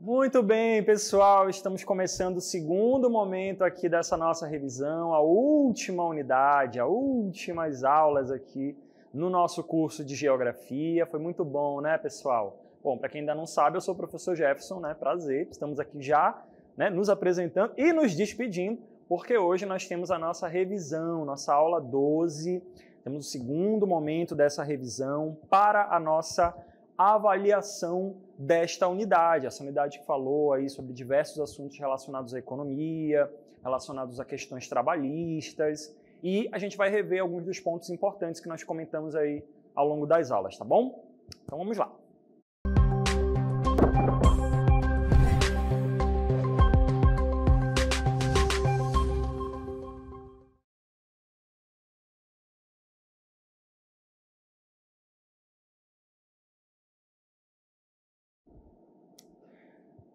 Muito bem, pessoal, estamos começando o segundo momento aqui dessa nossa revisão, a última unidade, as últimas aulas aqui no nosso curso de Geografia. Foi muito bom, né, pessoal? Bom, para quem ainda não sabe, eu sou o professor Jefferson, né? Prazer, estamos aqui já, né, nos apresentando e nos despedindo, porque hoje nós temos a nossa revisão, nossa aula 12, temos o segundo momento dessa revisão para a nossa avaliação desta unidade, essa unidade que falou aí sobre diversos assuntos relacionados à economia, relacionados a questões trabalhistas, e a gente vai rever alguns dos pontos importantes que nós comentamos aí ao longo das aulas, tá bom? Então vamos lá.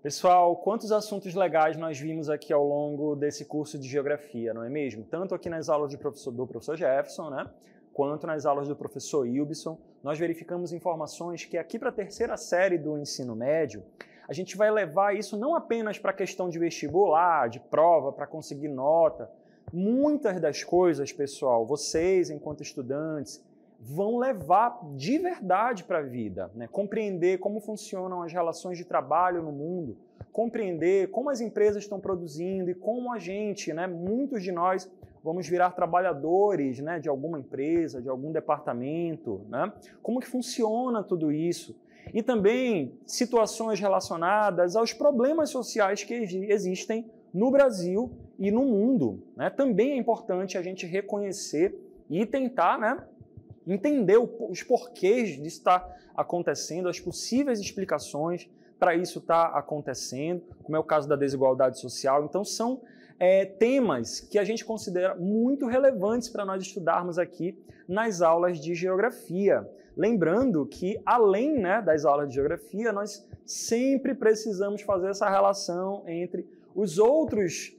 Pessoal, quantos assuntos legais nós vimos aqui ao longo desse curso de Geografia, não é mesmo? Tanto aqui nas aulas do professor Jefferson, né? Quanto nas aulas do professor Ilbson, nós verificamos informações que aqui para a terceira série do ensino médio, a gente vai levar isso não apenas para a questão de vestibular, de prova, para conseguir nota. Muitas das coisas, pessoal, vocês, enquanto estudantes, vão levar de verdade para a vida, né? Compreender como funcionam as relações de trabalho no mundo, compreender como as empresas estão produzindo e como a gente, né, muitos de nós, vamos virar trabalhadores, né, de alguma empresa, de algum departamento, né? Como que funciona tudo isso? E também situações relacionadas aos problemas sociais que existem no Brasil e no mundo, né? Também é importante a gente reconhecer e tentar, né, entender os porquês disso estar acontecendo, as possíveis explicações para isso estar acontecendo, como é o caso da desigualdade social. Então, são temas que a gente considera muito relevantes para nós estudarmos aqui nas aulas de Geografia. Lembrando que, além, né, das aulas de Geografia, nós sempre precisamos fazer essa relação entre os outros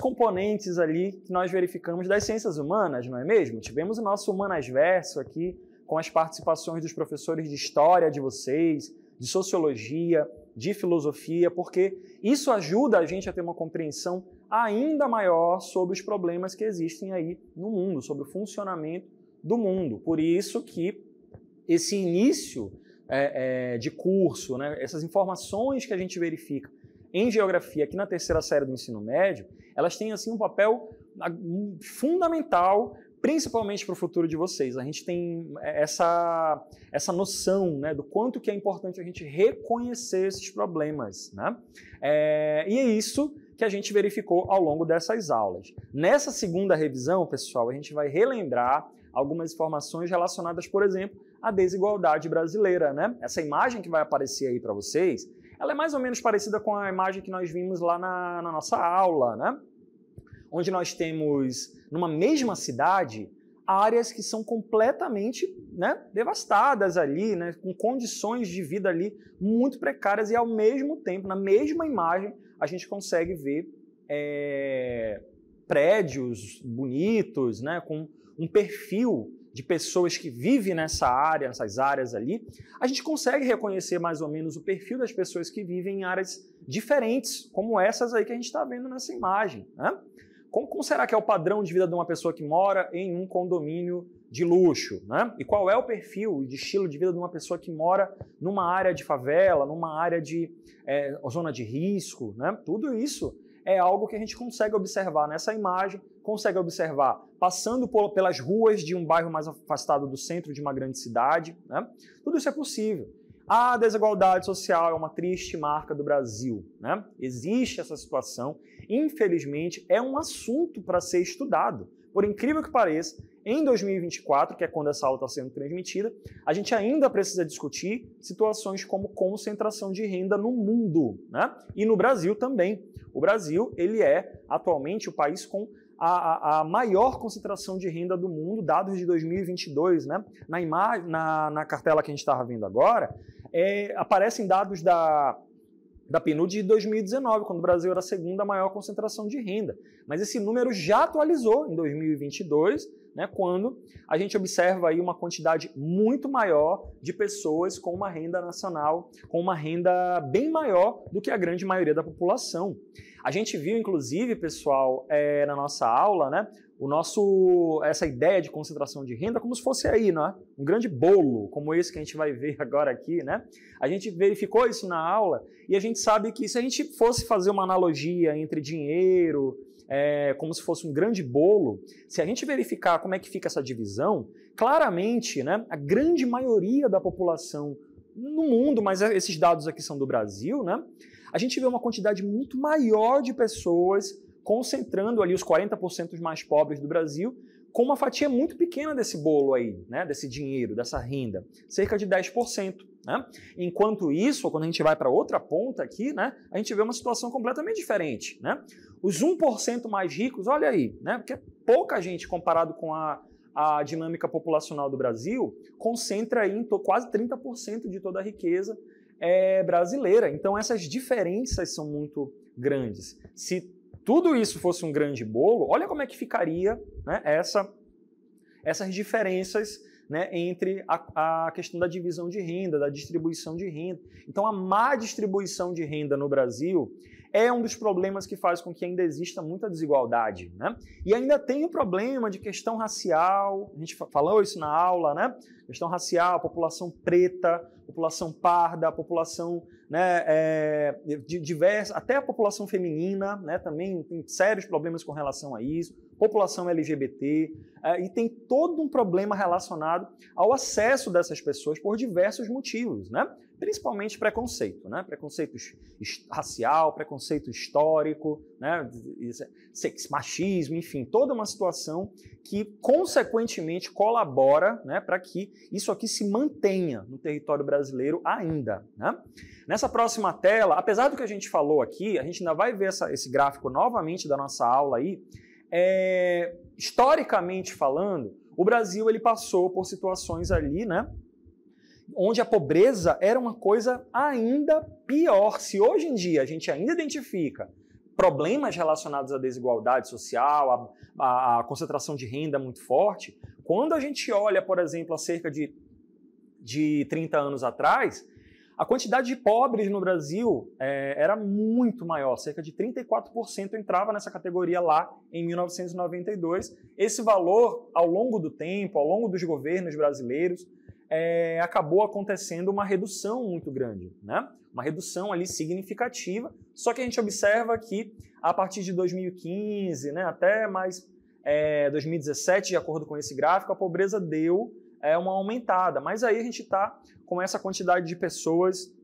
componentes ali que nós verificamos das ciências humanas, não é mesmo? Tivemos o nosso Humanasverso aqui, com as participações dos professores de História de vocês, de Sociologia, de Filosofia, porque isso ajuda a gente a ter uma compreensão ainda maior sobre os problemas que existem aí no mundo, sobre o funcionamento do mundo. Por isso que esse início de curso, né, essas informações que a gente verifica em Geografia, aqui na terceira série do ensino médio, elas têm assim um papel fundamental, principalmente para o futuro de vocês. A gente tem essa noção, né, do quanto que é importante a gente reconhecer esses problemas, né? E é isso que a gente verificou ao longo dessas aulas. Nessa segunda revisão, pessoal, a gente vai relembrar algumas informações relacionadas, por exemplo, à desigualdade brasileira, né? Essa imagem que vai aparecer aí para vocês, ela é mais ou menos parecida com a imagem que nós vimos lá na nossa aula, né? Onde nós temos, numa mesma cidade, áreas que são completamente, né, devastadas ali, né, com condições de vida ali muito precárias, e ao mesmo tempo, na mesma imagem, a gente consegue ver prédios bonitos, né, com um perfil de pessoas que vivem nessa área, nessas áreas ali. A gente consegue reconhecer mais ou menos o perfil das pessoas que vivem em áreas diferentes, como essas aí que a gente está vendo nessa imagem, né? Como será que é o padrão de vida de uma pessoa que mora em um condomínio de luxo, né? E qual é o perfil de estilo de vida de uma pessoa que mora numa área de favela, numa área de zona de risco, né? Tudo isso é algo que a gente consegue observar nessa imagem, consegue observar passando pelas ruas de um bairro mais afastado do centro de uma grande cidade, né? Tudo isso é possível. A desigualdade social é uma triste marca do Brasil, né? Existe essa situação, infelizmente, é um assunto para ser estudado. Por incrível que pareça, em 2024, que é quando essa aula está sendo transmitida, a gente ainda precisa discutir situações como concentração de renda no mundo, né? E no Brasil também. O Brasil, ele é atualmente o país com a maior concentração de renda do mundo, dados de 2022, né? Na cartela que a gente estava vendo agora, aparecem dados da PNUD de 2019, quando o Brasil era a segunda maior concentração de renda. Mas esse número já atualizou em 2022, né, quando a gente observa aí uma quantidade muito maior de pessoas com uma renda nacional, com uma renda bem maior do que a grande maioria da população. A gente viu, inclusive, pessoal, na nossa aula, né, essa ideia de concentração de renda como se fosse aí, né, um grande bolo, como esse que a gente vai ver agora aqui, né? A gente verificou isso na aula e a gente sabe que se a gente fosse fazer uma analogia entre dinheiro, como se fosse um grande bolo, se a gente verificar como é que fica essa divisão, claramente, né, a grande maioria da população no mundo, mas esses dados aqui são do Brasil, né, a gente vê uma quantidade muito maior de pessoas concentrando ali os 40% mais pobres do Brasil com uma fatia muito pequena desse bolo aí, né, desse dinheiro, dessa renda, cerca de 10%. Né? Enquanto isso, quando a gente vai para outra ponta aqui, né, a gente vê uma situação completamente diferente. Né? Os 1% mais ricos, olha aí, né, porque pouca gente comparado com a dinâmica populacional do Brasil, concentra aí em quase 30% de toda a riqueza brasileira. Então essas diferenças são muito grandes. Se tudo isso fosse um grande bolo, olha como é que ficaria, né, essas diferenças, né, entre a questão da divisão de renda, da distribuição de renda. Então a má distribuição de renda no Brasil é um dos problemas que faz com que ainda exista muita desigualdade. Né? E ainda tem o problema de questão racial, a gente falou isso na aula, né? Questão racial, população preta, população parda, população, né, diversa, até a população feminina, né, também tem sérios problemas com relação a isso, população LGBT, e tem todo um problema relacionado ao acesso dessas pessoas por diversos motivos, né? Principalmente preconceito, né? Preconceito racial, preconceito histórico, né? Machismo, enfim, toda uma situação que, consequentemente, colabora, né, para que isso aqui se mantenha no território brasileiro ainda. Né? Nessa próxima tela, apesar do que a gente falou aqui, a gente ainda vai ver esse gráfico novamente da nossa aula aí. Historicamente falando, o Brasil ele passou por situações ali, né, onde a pobreza era uma coisa ainda pior. Se hoje em dia a gente ainda identifica problemas relacionados à desigualdade social, à concentração de renda muito forte, quando a gente olha, por exemplo, há cerca de 30 anos atrás, a quantidade de pobres no Brasil era muito maior, cerca de 34% entrava nessa categoria lá em 1992. Esse valor, ao longo do tempo, ao longo dos governos brasileiros, acabou acontecendo uma redução muito grande, né? Uma redução ali significativa, só que a gente observa que a partir de 2015, né, até mais 2017, de acordo com esse gráfico, a pobreza deu uma aumentada, mas aí a gente está com essa quantidade de pessoas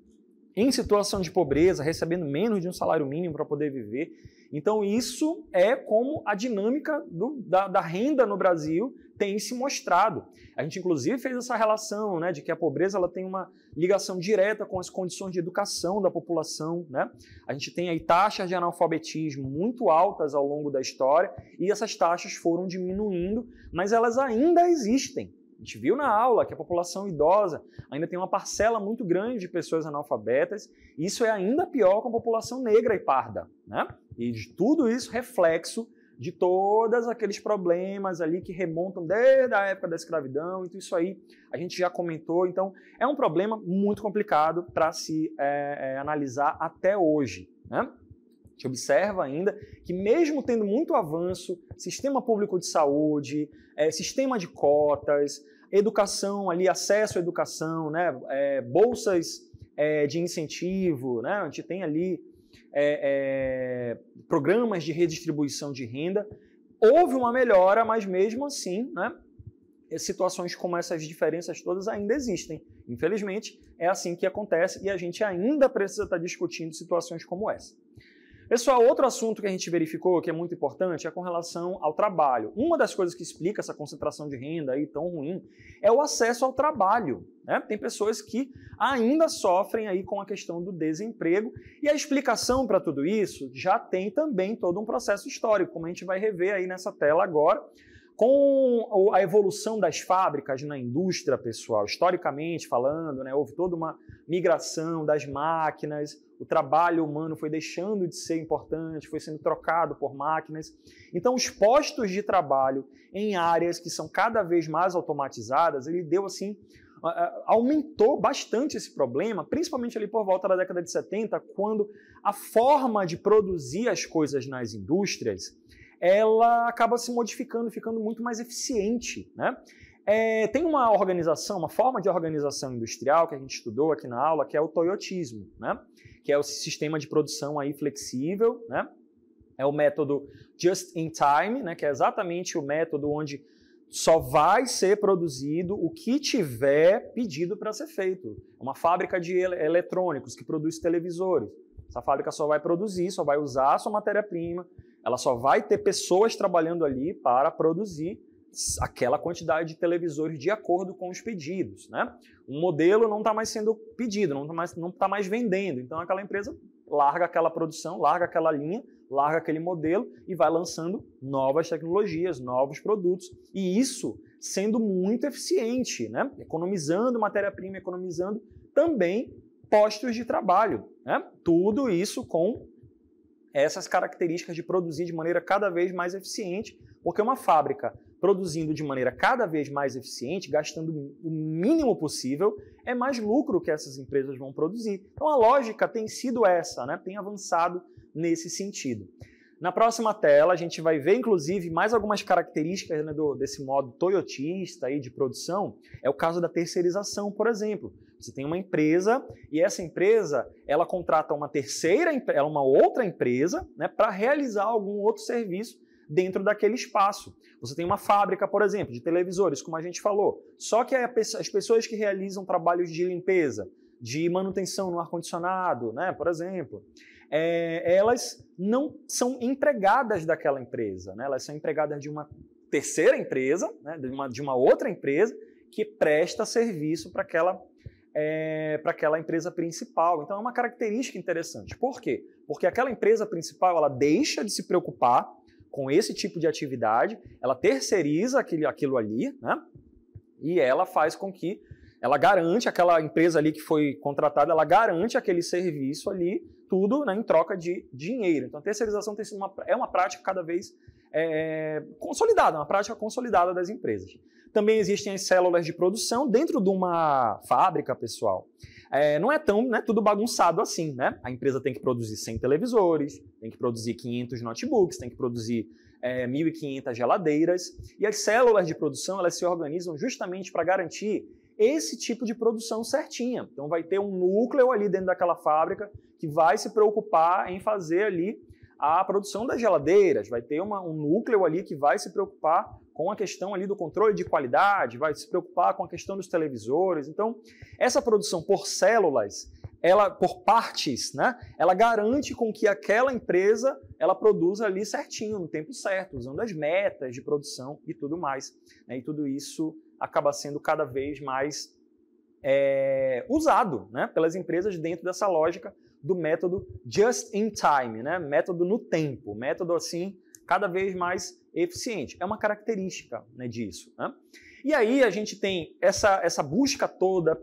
em situação de pobreza, recebendo menos de um salário mínimo para poder viver. Então isso é como a dinâmica da renda no Brasil tem se mostrado. A gente inclusive fez essa relação, né, de que a pobreza ela tem uma ligação direta com as condições de educação da população. Né? A gente tem aí taxas de analfabetismo muito altas ao longo da história e essas taxas foram diminuindo, mas elas ainda existem. A gente viu na aula que a população idosa ainda tem uma parcela muito grande de pessoas analfabetas, e isso é ainda pior com a população negra e parda. Né? E de tudo isso reflexo de todos aqueles problemas ali que remontam desde a época da escravidão, então isso aí a gente já comentou, então é um problema muito complicado para se analisar até hoje. Né? A gente observa ainda que mesmo tendo muito avanço, sistema público de saúde, sistema de cotas, educação ali, acesso à educação, né, bolsas de incentivo, né, a gente tem ali programas de redistribuição de renda, houve uma melhora, mas mesmo assim, né, situações como essas diferenças todas ainda existem. Infelizmente, é assim que acontece e a gente ainda precisa estar discutindo situações como essa. Pessoal, outro assunto que a gente verificou que é muito importante é com relação ao trabalho. Uma das coisas que explica essa concentração de renda aí tão ruim é o acesso ao trabalho. Né? Tem pessoas que ainda sofrem aí com a questão do desemprego e a explicação para tudo isso já tem também todo um processo histórico, como a gente vai rever aí nessa tela agora. Com a evolução das fábricas na indústria, pessoal, historicamente falando, né, houve toda uma migração das máquinas, o trabalho humano foi deixando de ser importante, foi sendo trocado por máquinas. Então, os postos de trabalho em áreas que são cada vez mais automatizadas, ele deu assim, aumentou bastante esse problema, principalmente ali por volta da década de 70, quando a forma de produzir as coisas nas indústrias ela acaba se modificando, ficando muito mais eficiente, né? Tem uma organização, uma forma de organização industrial que a gente estudou aqui na aula, que é o toyotismo, né? Que é o sistema de produção aí flexível, né? É o método just in time, né? Que é exatamente o método onde só vai ser produzido o que tiver pedido para ser feito. É uma fábrica de eletrônicos que produz televisores. Essa fábrica só vai produzir, só vai usar a sua matéria-prima, ela só vai ter pessoas trabalhando ali para produzir aquela quantidade de televisores de acordo com os pedidos, né? Um modelo não está mais sendo pedido, não está mais vendendo, então aquela empresa larga aquela produção, larga aquela linha, larga aquele modelo e vai lançando novas tecnologias, novos produtos. E isso sendo muito eficiente, né? Economizando matéria-prima, economizando também postos de trabalho, né? Tudo isso com essas características de produzir de maneira cada vez mais eficiente, porque uma fábrica produzindo de maneira cada vez mais eficiente, gastando o mínimo possível, é mais lucro que essas empresas vão produzir. Então a lógica tem sido essa, né? Tem avançado nesse sentido. Na próxima tela a gente vai ver, inclusive, mais algumas características, né, desse modo toyotista aí de produção. É o caso da terceirização, por exemplo. Você tem uma empresa e essa empresa ela contrata uma outra empresa, né, para realizar algum outro serviço dentro daquele espaço. Você tem uma fábrica, por exemplo, de televisores, como a gente falou. Só que as pessoas que realizam trabalhos de limpeza, de manutenção no ar-condicionado, né, por exemplo, elas não são empregadas daquela empresa, né? Elas são empregadas de uma terceira empresa, né? de uma outra empresa que presta serviço para aquela empresa principal. Então é uma característica interessante. Por quê? Porque aquela empresa principal ela deixa de se preocupar com esse tipo de atividade, ela terceiriza aquilo ali, né? E ela faz com que ela garante, aquela empresa ali que foi contratada, ela garante aquele serviço ali, tudo, né, em troca de dinheiro. Então a terceirização tem sido uma prática cada vez consolidada, uma prática consolidada das empresas. Também existem as células de produção dentro de uma fábrica, pessoal. Não é tudo bagunçado assim, né? A empresa tem que produzir 100 televisores, tem que produzir 500 notebooks, tem que produzir 1.500 geladeiras. E as células de produção elas se organizam justamente para garantir esse tipo de produção certinha. Então vai ter um núcleo ali dentro daquela fábrica que vai se preocupar em fazer ali a produção das geladeiras, vai ter um núcleo ali que vai se preocupar com a questão ali do controle de qualidade, vai se preocupar com a questão dos televisores. Então, essa produção por células, por partes, né, ela garante com que aquela empresa ela produza ali certinho, no tempo certo, usando as metas de produção e tudo mais, né, e tudo isso acaba sendo cada vez mais usado, né, pelas empresas dentro dessa lógica do método just in time, né, método no tempo, método assim cada vez mais eficiente. É uma característica, né, disso, né? E aí a gente tem essa busca toda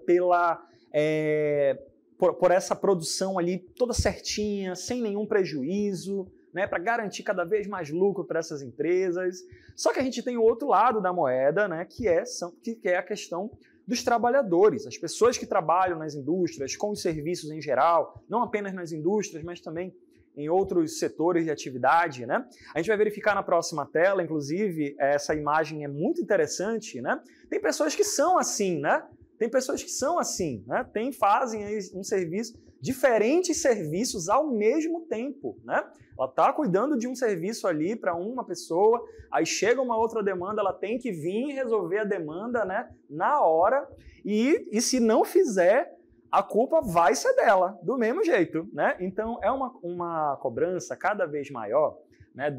por essa produção ali toda certinha, sem nenhum prejuízo, né, para garantir cada vez mais lucro para essas empresas. Só que a gente tem o outro lado da moeda, né, que é a questão dos trabalhadores, as pessoas que trabalham nas indústrias, com os serviços em geral, não apenas nas indústrias, mas também em outros setores de atividade, né? A gente vai verificar na próxima tela, inclusive, essa imagem é muito interessante, né? Tem pessoas que são assim, né? Tem pessoas que são assim, né? Fazem um serviço, diferentes serviços ao mesmo tempo, né? Ela está cuidando de um serviço ali para uma pessoa, aí chega uma outra demanda, ela tem que vir resolver a demanda, né, na hora, e se não fizer, a culpa vai ser dela, do mesmo jeito, né? Então é uma cobrança cada vez maior, né,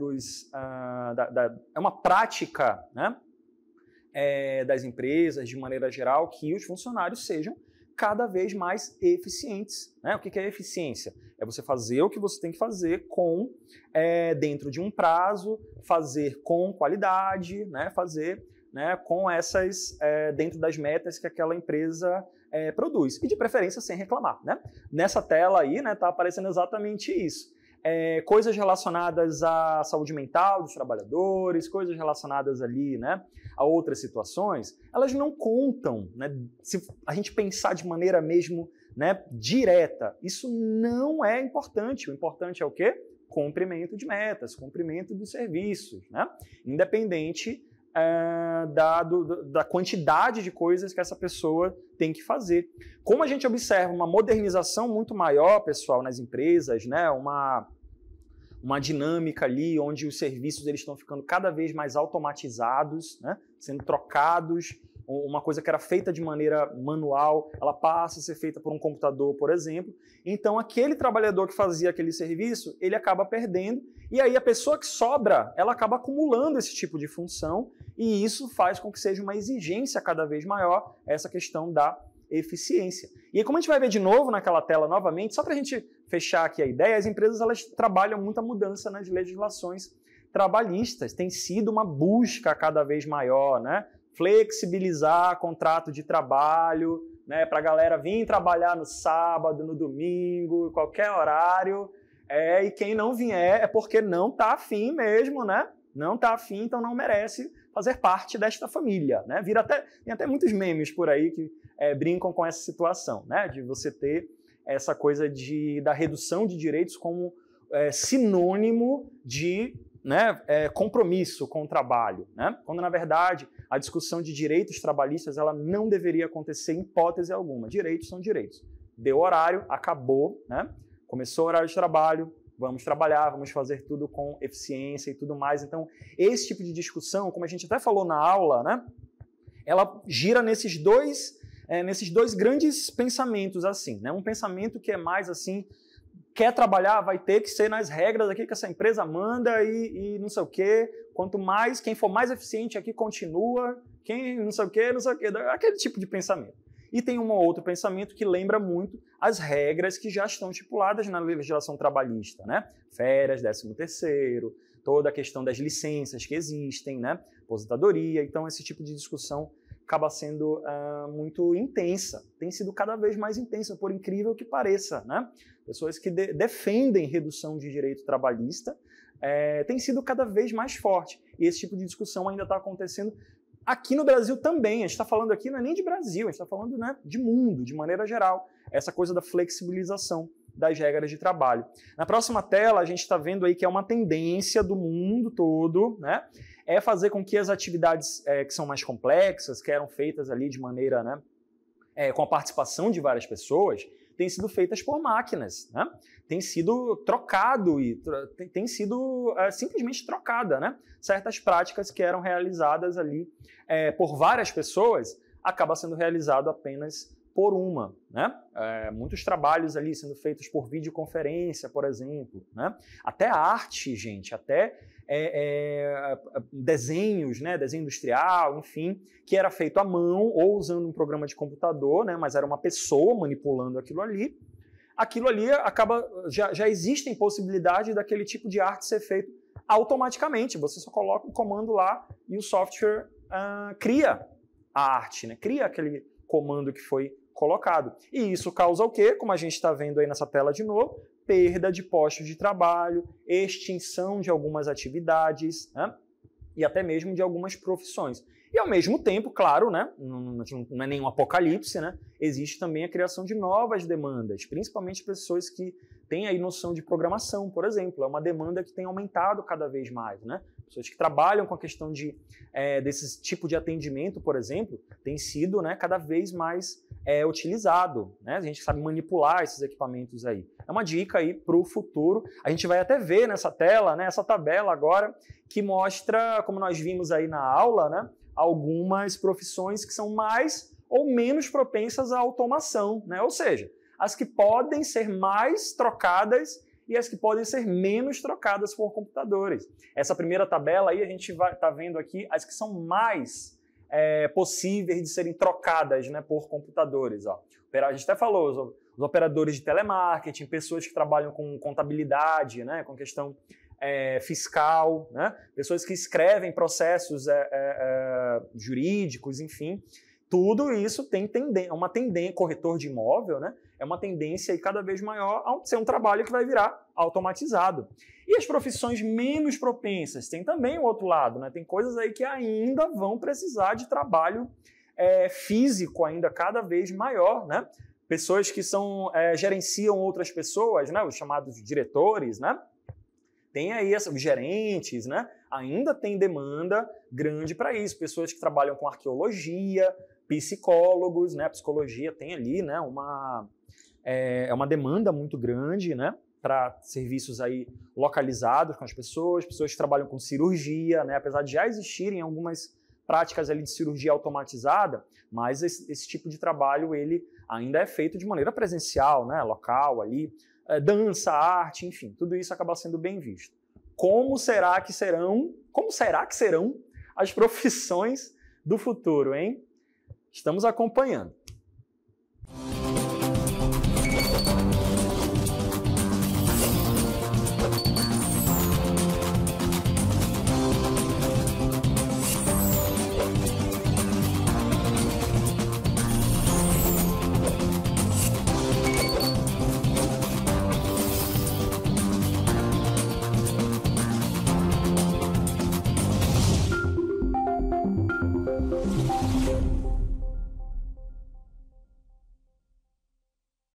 é uma prática, né, das empresas, de maneira geral, que os funcionários sejam cada vez mais eficientes, né? O que é eficiência? É você fazer o que você tem que fazer dentro de um prazo, fazer com qualidade, né? Fazer, né, com dentro das metas que aquela empresa produz. E de preferência sem reclamar, né? Nessa tela aí, né, tá aparecendo exatamente isso. Coisas relacionadas à saúde mental dos trabalhadores, coisas relacionadas ali, né, a outras situações, elas não contam, né? Se a gente pensar de maneira mesmo, né, direta, isso não é importante. O importante é o quê? Cumprimento de metas, cumprimento dos serviços, né? Independente da quantidade de coisas que essa pessoa tem que fazer. Como a gente observa uma modernização muito maior, pessoal, nas empresas, né, uma dinâmica ali onde os serviços eles estão ficando cada vez mais automatizados, né, sendo trocados, uma coisa que era feita de maneira manual, ela passa a ser feita por um computador, por exemplo. Então, aquele trabalhador que fazia aquele serviço, ele acaba perdendo, e aí a pessoa que sobra, ela acaba acumulando esse tipo de função, e isso faz com que seja uma exigência cada vez maior essa questão da eficiência. E aí, como a gente vai ver de novo naquela tela novamente, só para a gente fechar aqui a ideia, as empresas elas trabalham muita mudança nas legislações trabalhistas, tem sido uma busca cada vez maior, né? Flexibilizar contrato de trabalho, né, para a galera vir trabalhar no sábado, no domingo, qualquer horário, e quem não vier é porque não está afim mesmo, né? Não está afim, então não merece fazer parte desta família, né? Tem até muitos memes por aí que brincam com essa situação, né? De você ter essa coisa da redução de direitos como sinônimo de, né, compromisso com o trabalho, né? Quando, na verdade, a discussão de direitos trabalhistas ela não deveria acontecer em hipótese alguma. Direitos são direitos. Deu horário, acabou, né? Começou o horário de trabalho, vamos trabalhar, vamos fazer tudo com eficiência e tudo mais. Então, esse tipo de discussão, como a gente até falou na aula, né, ela gira nesses dois grandes pensamentos, assim, né? Um pensamento que é mais assim, quer trabalhar, vai ter que ser nas regras aqui que essa empresa manda e não sei o quê. Quanto mais, quem for mais eficiente aqui continua, quem não sei o quê, aquele tipo de pensamento. E tem um outro pensamento que lembra muito as regras que já estão estipuladas na legislação trabalhista, né? Férias, 13º, toda a questão das licenças que existem, né? Aposentadoria. Então, esse tipo de discussão acaba sendo muito intensa. Tem sido cada vez mais intensa, por incrível que pareça, né? Pessoas que defendem redução de direito trabalhista tem sido cada vez mais forte. E esse tipo de discussão ainda está acontecendo aqui no Brasil também. A gente está falando aqui não é nem de Brasil, a gente está falando, né, de mundo, de maneira geral. Essa coisa da flexibilização das regras de trabalho. Na próxima tela, a gente está vendo aí que é uma tendência do mundo todo, né? É fazer com que as atividades que são mais complexas, que eram feitas ali de maneira, né, com a participação de várias pessoas, têm sido feitas por máquinas, né? Tem sido trocado e tem sido simplesmente trocada, né? Certas práticas que eram realizadas ali por várias pessoas, acaba sendo realizado apenas por uma, né? Muitos trabalhos ali sendo feitos por videoconferência, por exemplo, né? Até arte, gente, até desenhos, né? Desenho industrial, enfim, que era feito à mão ou usando um programa de computador, né? Mas era uma pessoa manipulando aquilo ali. Aquilo ali acaba, já existem possibilidades daquele tipo de arte ser feito automaticamente. Você só coloca um comando lá e o software cria a arte, né? Cria aquele comando que foi colocado. E isso causa o quê? Como a gente está vendo aí nessa tela de novo, perda de postos de trabalho, extinção de algumas atividades, né? E até mesmo de algumas profissões. E ao mesmo tempo, claro, né, não é nenhum apocalipse, né, existe também a criação de novas demandas, principalmente pessoas que têm aí noção de programação, por exemplo. É uma demanda que tem aumentado cada vez mais, né? Pessoas que trabalham com a questão desse tipo de atendimento, por exemplo, tem sido, né, cada vez mais utilizado, né? A gente sabe manipular esses equipamentos aí. É uma dica aí para o futuro. A gente vai até ver nessa tela, né, essa tabela agora, que mostra, como nós vimos aí na aula, né, algumas profissões que são mais ou menos propensas à automação, né? Ou seja, as que podem ser mais trocadas e as que podem ser menos trocadas por computadores. Essa primeira tabela aí a gente está vendo aqui as que são mais possíveis de serem trocadas, né, por computadores. Ó. A gente até falou, os operadores de telemarketing, pessoas que trabalham com contabilidade, né, com questão fiscal, né, pessoas que escrevem processos jurídicos, enfim. Tudo isso tem uma tendência, corretor de imóvel, né, é uma tendência aí cada vez maior a ser um trabalho que vai virar automatizado. E as profissões menos propensas, tem também o outro lado, né, tem coisas aí que ainda vão precisar de trabalho físico ainda cada vez maior, né? Pessoas que gerenciam outras pessoas, né? Os chamados diretores, né? Tem aí os gerentes, né? Ainda tem demanda grande para isso. Pessoas que trabalham com arqueologia, psicólogos, né? A psicologia tem ali, né? uma demanda muito grande, né? Para serviços aí localizados com as pessoas que trabalham com cirurgia, né? Apesar de já existirem algumas práticas ali de cirurgia automatizada, mas esse tipo de trabalho ele ainda é feito de maneira presencial, né, local ali, dança, arte, enfim, tudo isso acaba sendo bem visto. Como será que serão as profissões do futuro, hein? Estamos acompanhando.